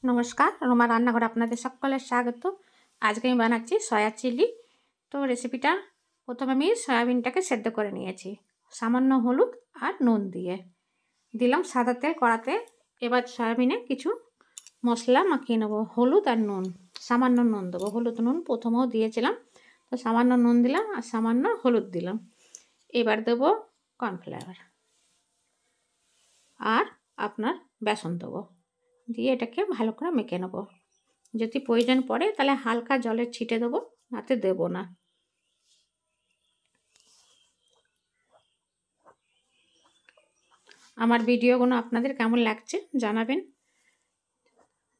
নমস্কার, রোমা রান্নাঘরে আপনাদের সকলের স্বাগত। আজকে আমি বানাচ্ছি সয়া চিলি। তো রেসিপিটা প্রথমে আমি সয়াবিনটাকে সেদ্ধ করে নিয়েছি সামান্য হলুদ আর নুন দিয়ে। দিলাম সাদা তেল কড়াতে। এবার সয়াবিনে কিছু মশলা মাখিয়ে নেবো। হলুদ আর নুন, সামান্য নুন দেবো। হলুদ নুন প্রথমেও দিয়েছিলাম, তো সামান্য নুন দিলাম আর সামান্য হলুদ দিলাম। এবার দেবো কর্নফ্লাওয়ার আর আপনার বেসন দেবো, দিয়ে এটাকে ভালো করে মেখে নেব। যদি প্রয়োজন পড়ে তাহলে হালকা জলের ছিটে দেবো, নাতে দেবো না। আমার ভিডিওগুলো আপনাদের কেমন লাগছে জানাবেন।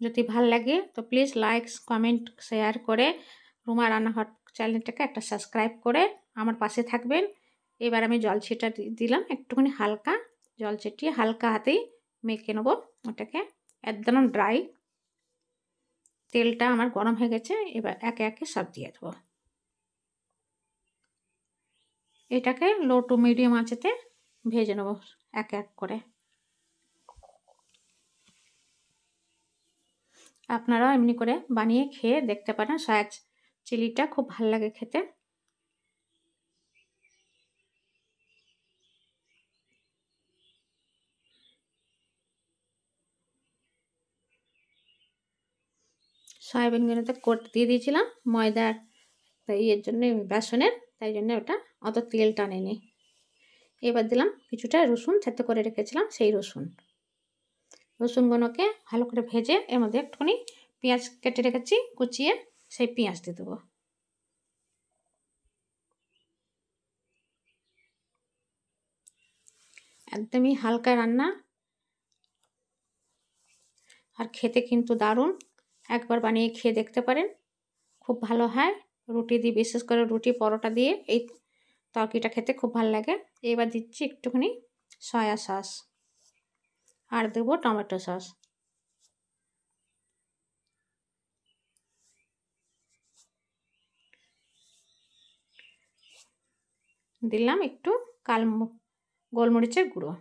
যদি ভাল লাগে তো প্লিজ লাইক, কমেন্ট, শেয়ার করে রুমা রান্নাঘর চ্যানেলটাকে একটা সাবস্ক্রাইব করে আমার পাশে থাকবেন। এবার আমি জল ছিটা দিলাম, একটুখানি হালকা জল ছিটিয়ে হালকা হাতেই মেখে নেবো ওটাকে, একদম ড্রাই। তেলটা আমার গরম হয়ে গেছে, এবার একে একে সব দিয়ে দেবো। এটাকে লো টু মিডিয়াম আঁচেতে ভেজে নেব এক এক করে। আপনারাও এমনি করে বানিয়ে খেয়ে দেখতে পারেন। সয়া চিলিটা খুব ভালো লাগে খেতে। সয়াবিনগুলোতে কোট দিয়ে দিয়েছিলাম ময়দার, তাই এর জন্য বেসনের, তাই জন্য ওটা অত তেল টানেনি। এবার দিলাম কিছুটা রসুন থেত করে রেখেছিলাম, সেই রসুনগুলোকে ভালো করে ভেজে এর মধ্যে একটুখানি পেঁয়াজ কেটে রেখেছি কুচিয়ে, সেই পেঁয়াজ দিয়ে দেবো। একদমই হালকা রান্না আর খেতে কিন্তু দারুণ। একবার বানিয়ে খেয়ে দেখতে পারেন, খুব ভালো হয়। রুটি দিয়ে, বিশেষ করে রুটি পরোটা দিয়ে এই তরকারিটা খেতে খুব ভালো লাগে। এবার দিচ্ছি একটুখানি সয়া সস আর দেবো টমেটো সস। দিলাম একটু গোলমরিচের গুঁড়ো।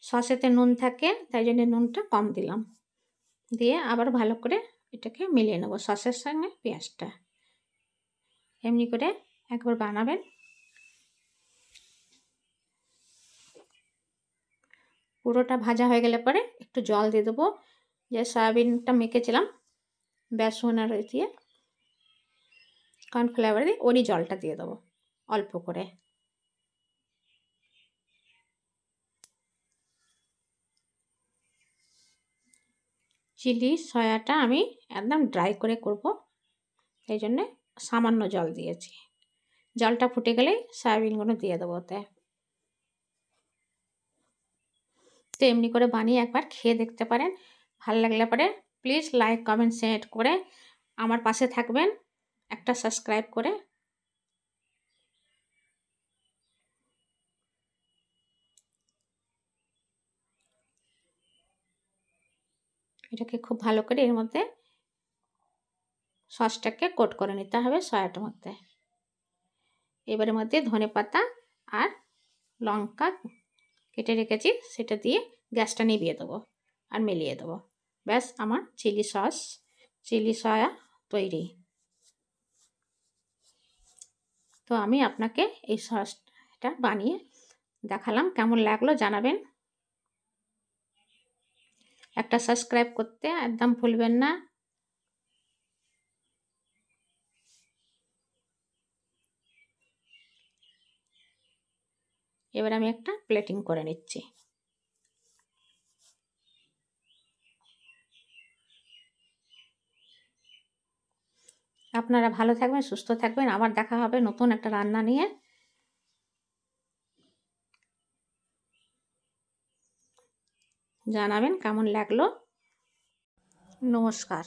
সসেতে নুন থাকে, তাই জন্য নুনটা কম দিলাম। দিয়ে আবার ভালো করে এটাকে মিলিয়ে নেবো সসের সঙ্গে পেঁয়াজটা। এমনি করে একবার বানাবেন। পুরোটা ভাজা হয়ে গেলে পরে একটু জল দিয়ে দেবো। যে সয়াবিনটা মেখেছিলাম বেসন আর দিয়ে কর্নফ্লাওয়ার দিয়ে, ওরই জলটা দিয়ে দেবো অল্প করে। চিলি সয়াটা আমি একদম ড্রাই করে করব, সেই জন্যে সামান্য জল দিয়েছি। জলটা ফুটে গেলেই সয়াবিনগুলো দিয়ে দেবো ওতে। তো এমনি করে বানিয়ে একবার খেয়ে দেখতে পারেন। ভালো লাগলে পরে প্লিজ লাইক, কমেন্ট, শেয়ার করে আমার পাশে থাকবেন, একটা সাবস্ক্রাইব করে। এটাকে খুব ভালো করে এর মধ্যে সসটাকে কোট করে নিতে হবে সয়াটার মধ্যে। এবারের মধ্যে ধনেপাতা আর লঙ্কা কেটে রেখেছি, সেটা দিয়ে গ্যাসটা নিভিয়ে দেবো আর মিলিয়ে দেবো। ব্যাস, আমার চিলি সয়া তৈরি। তো আমি আপনাকে এই সসটা বানিয়ে দেখালাম, কেমন লাগলো জানাবেন। একটা সাবস্ক্রাইব করতে একদম ভুলবেন না। এবার আমি একটা প্লেটিং করে নিচ্ছি। আপনারা ভালো থাকবেন, সুস্থ থাকবেন। আবার দেখা হবে নতুন একটা রান্না নিয়ে। জানাবেন কেমন লাগলো। নমস্কার।